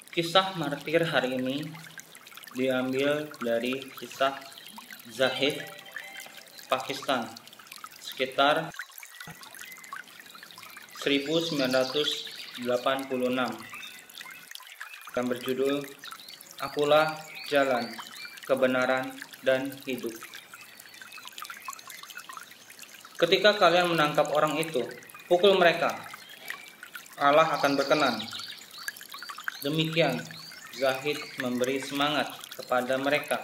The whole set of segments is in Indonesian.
Kisah martir hari ini diambil dari kisah Zahid, Pakistan, sekitar 1986, yang berjudul Akulah Jalan, Kebenaran, dan Hidup. Ketika kalian menangkap orang itu, pukul mereka. Allah akan berkenan. Demikian Zahid memberi semangat kepada mereka.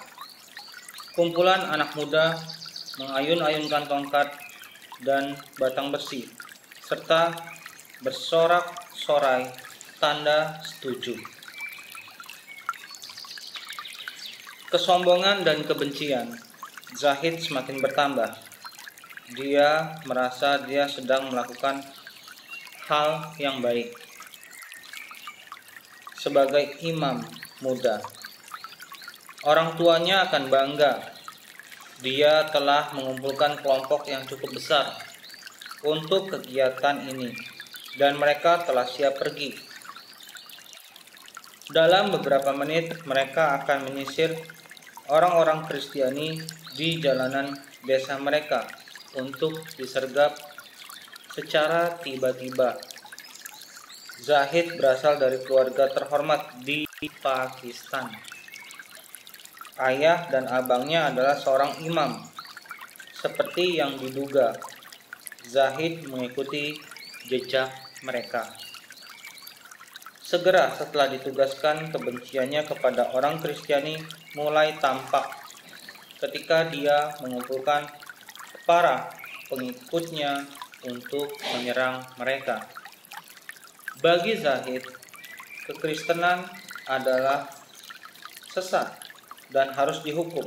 Kumpulan anak muda mengayun-ayunkan tongkat dan batang besi, serta bersorak-sorai tanda setuju. Kesombongan dan kebencian Zahid semakin bertambah. Dia merasa dia sedang melakukan hal yang baik. Sebagai imam muda, orang tuanya akan bangga. Dia telah mengumpulkan kelompok yang cukup besar untuk kegiatan ini, dan mereka telah siap pergi. Dalam beberapa menit, mereka akan menyisir orang-orang Kristiani di jalanan desa mereka untuk disergap secara tiba-tiba. Zahid berasal dari keluarga terhormat di Pakistan. Ayah dan abangnya adalah seorang imam. Seperti yang diduga, Zahid mengikuti jejak mereka. Segera setelah ditugaskan, kebenciannya kepada orang Kristiani mulai tampak ketika dia mengumpulkan para pengikutnya untuk menyerang mereka. Bagi Zahid, kekristenan adalah sesat dan harus dihukum.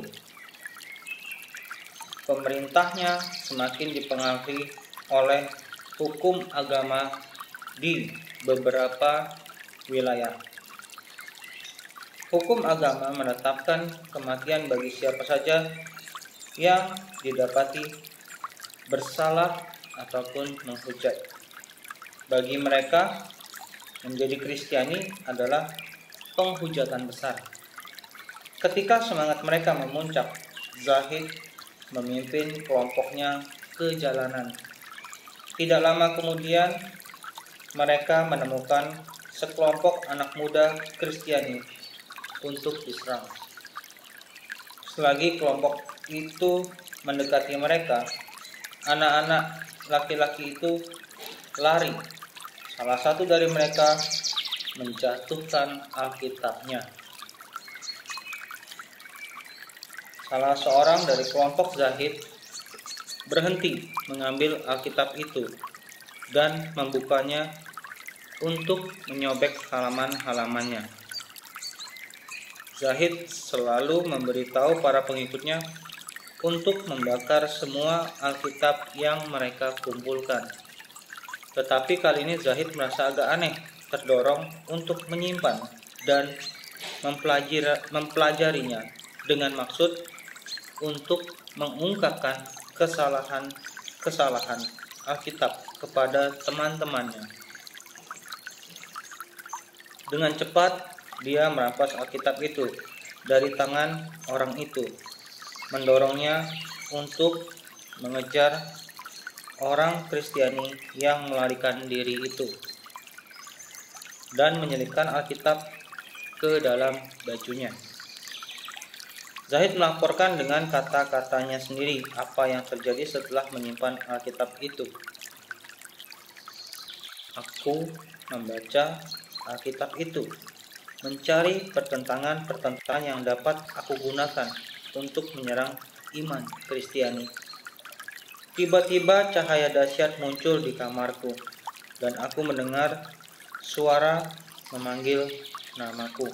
Pemerintahnya semakin dipengaruhi oleh hukum agama di beberapa wilayah. Hukum agama menetapkan kematian bagi siapa saja yang didapati bersalah ataupun menghujat. Bagi mereka, menjadi Kristiani adalah penghujatan besar. Ketika semangat mereka memuncak, Zahid memimpin kelompoknya ke jalanan. Tidak lama kemudian, mereka menemukan sekelompok anak muda Kristiani untuk diserang. Selagi kelompok itu mendekati mereka, anak-anak laki-laki itu lari. Salah satu dari mereka menjatuhkan Alkitabnya. Salah seorang dari kelompok Zahid berhenti mengambil Alkitab itu dan membukanya untuk menyobek halaman-halamannya. Zahid selalu memberitahu para pengikutnya untuk membakar semua Alkitab yang mereka kumpulkan. Tetapi kali ini Zahid merasa agak aneh, terdorong untuk menyimpan dan mempelajarinya dengan maksud untuk mengungkapkan kesalahan Alkitab kepada teman-temannya. Dengan cepat dia merampas Alkitab itu dari tangan orang itu, mendorongnya untuk mengejar orang Kristiani yang melarikan diri itu, dan menyelipkan Alkitab ke dalam bajunya. Zahid melaporkan dengan kata-katanya sendiri apa yang terjadi setelah menyimpan Alkitab itu. Aku membaca Alkitab itu, mencari pertentangan-pertentangan yang dapat aku gunakan untuk menyerang iman Kristiani. Tiba-tiba cahaya dahsyat muncul di kamarku, dan aku mendengar suara memanggil namaku.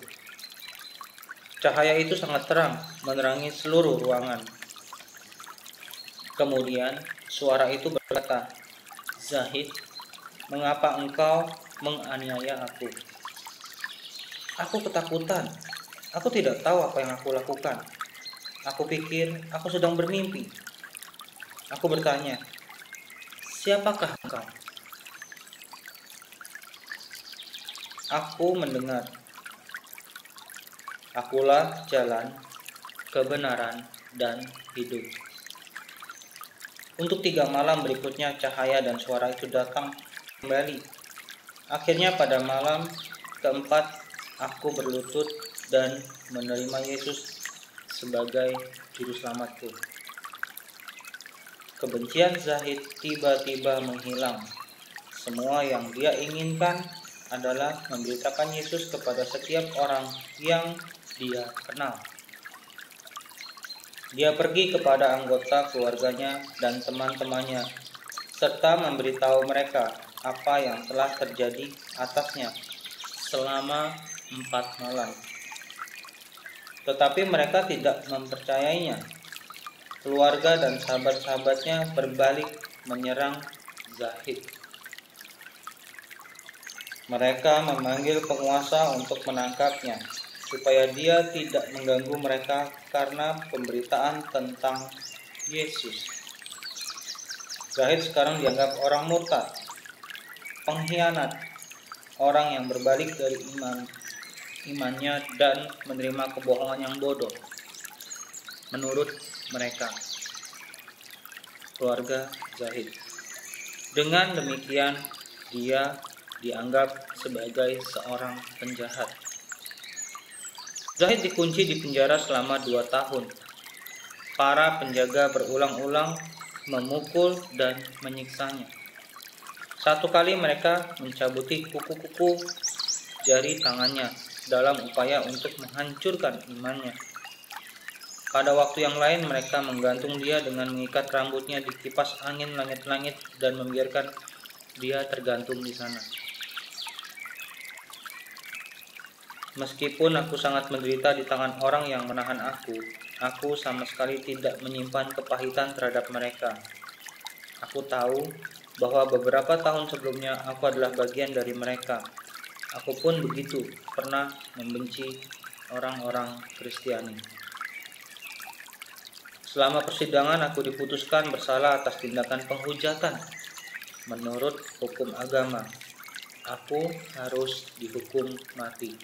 Cahaya itu sangat terang, menerangi seluruh ruangan. Kemudian suara itu berkata, "Zahid, mengapa engkau menganiaya aku?" Aku ketakutan. Aku tidak tahu apa yang aku lakukan. Aku pikir aku sedang bermimpi. Aku bertanya, "Siapakah engkau?" Aku mendengar, Akulah jalan, kebenaran, dan hidup. Untuk 3 malam berikutnya cahaya dan suara itu datang kembali. Akhirnya pada malam keempat aku berlutut dan menerima Yesus sebagai juru selamatku. Kebencian Zahid tiba-tiba menghilang. Semua yang dia inginkan adalah memberitakan Yesus kepada setiap orang yang dia kenal. Dia pergi kepada anggota keluarganya dan teman-temannya, serta memberitahu mereka apa yang telah terjadi atasnya selama 4 malam. Tetapi mereka tidak mempercayainya. Keluarga dan sahabat-sahabatnya berbalik menyerang Zahid. Mereka memanggil penguasa untuk menangkapnya, supaya dia tidak mengganggu mereka karena pemberitaan tentang Yesus. Zahid sekarang dianggap orang murtad, pengkhianat, orang yang berbalik dari imannya dan menerima kebohongan yang bodoh. Menurut mereka, keluarga Zahid. Dengan demikian, dia dianggap sebagai seorang penjahat. Zahid dikunci di penjara selama 2 tahun. Para penjaga berulang-ulang memukul dan menyiksanya. Satu kali mereka mencabuti kuku-kuku jari tangannya dalam upaya untuk menghancurkan imannya. Pada waktu yang lain mereka menggantung dia dengan mengikat rambutnya di kipas angin langit-langit dan membiarkan dia tergantung di sana. Meskipun aku sangat menderita di tangan orang yang menahan aku sama sekali tidak menyimpan kepahitan terhadap mereka. Aku tahu bahwa beberapa tahun sebelumnya aku adalah bagian dari mereka. Aku pun begitu, pernah membenci orang-orang Kristiani. Selama persidangan aku diputuskan bersalah atas tindakan penghujatan. Menurut hukum agama, aku harus dihukum mati.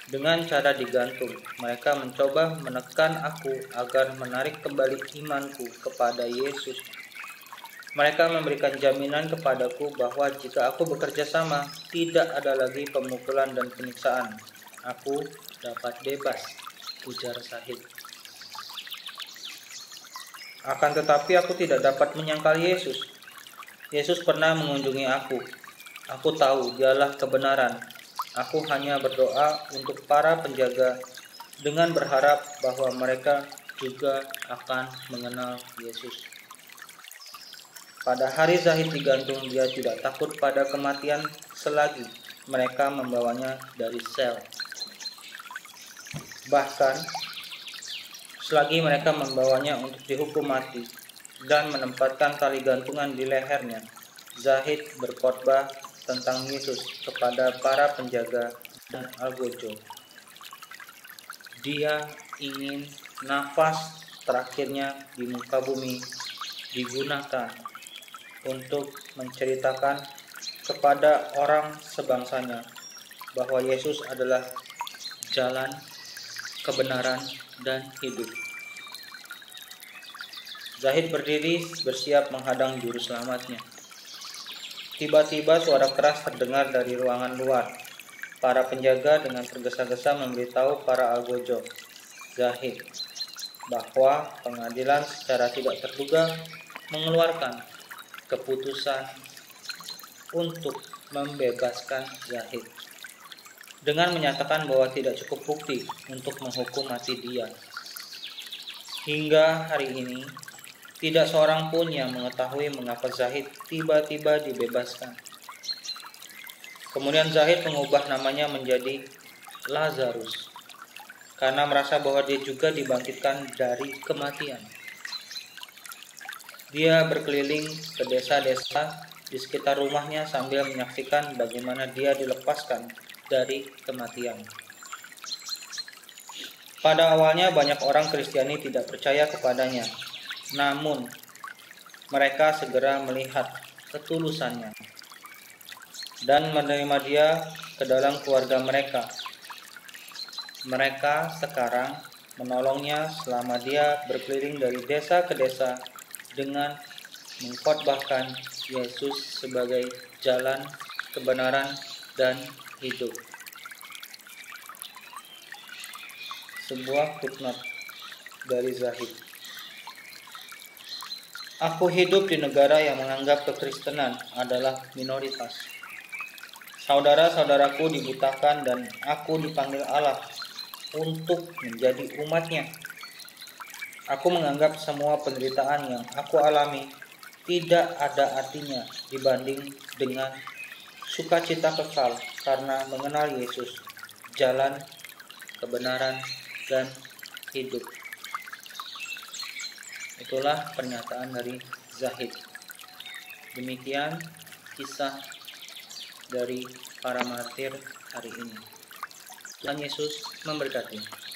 Dengan cara digantung, mereka mencoba menekan aku agar menarik kembali imanku kepada Yesus. Mereka memberikan jaminan kepadaku bahwa jika aku bekerja sama, tidak ada lagi pemukulan dan penyiksaan. Aku dapat bebas, ujar Zahid. Akan tetapi aku tidak dapat menyangkal Yesus. Yesus pernah mengunjungi aku. Aku tahu dialah kebenaran. Aku hanya berdoa untuk para penjaga dengan berharap bahwa mereka juga akan mengenal Yesus. Pada hari Zahid digantung, dia tidak takut pada kematian selagi mereka membawanya dari sel. Bahkan, selagi mereka membawanya untuk dihukum mati dan menempatkan tali gantungan di lehernya, Zahid berkhotbah tentang Yesus kepada para penjaga dan algojo. Dia ingin nafas terakhirnya di muka bumi digunakan untuk menceritakan kepada orang sebangsanya bahwa Yesus adalah jalan, kebenaran, dan hidup. Zahid berdiri bersiap menghadang juru selamatnya. Tiba-tiba suara keras terdengar dari ruangan luar. Para penjaga dengan tergesa-gesa memberitahu para algojo Zahid bahwa pengadilan secara tidak terduga mengeluarkan keputusan untuk membebaskan Zahid dengan menyatakan bahwa tidak cukup bukti untuk menghukum mati dia. Hingga hari ini, tidak seorang pun yang mengetahui mengapa Zahid tiba-tiba dibebaskan. Kemudian Zahid mengubah namanya menjadi Lazarus karena merasa bahwa dia juga dibangkitkan dari kematian. Dia berkeliling ke desa-desa di sekitar rumahnya sambil menyaksikan bagaimana dia dilepaskan dari kematian. Pada awalnya banyak orang Kristiani tidak percaya kepadanya. Namun, mereka segera melihat ketulusannya dan menerima dia ke dalam keluarga mereka. Mereka sekarang menolongnya selama dia berkeliling dari desa ke desa dengan mengkhotbahkan Yesus sebagai jalan, kebenaran, dan hidup. Sebuah footnote dari Zahid. Aku hidup di negara yang menganggap kekristenan adalah minoritas. Saudara-saudaraku dibutakan dan aku dipanggil Allah untuk menjadi umatnya. Aku menganggap semua penderitaan yang aku alami tidak ada artinya dibanding dengan sukacita kekal karena mengenal Yesus, jalan, kebenaran, dan hidup. Itulah pernyataan dari Zahid. Demikian kisah dari para martir hari ini. Tuhan Yesus memberkati.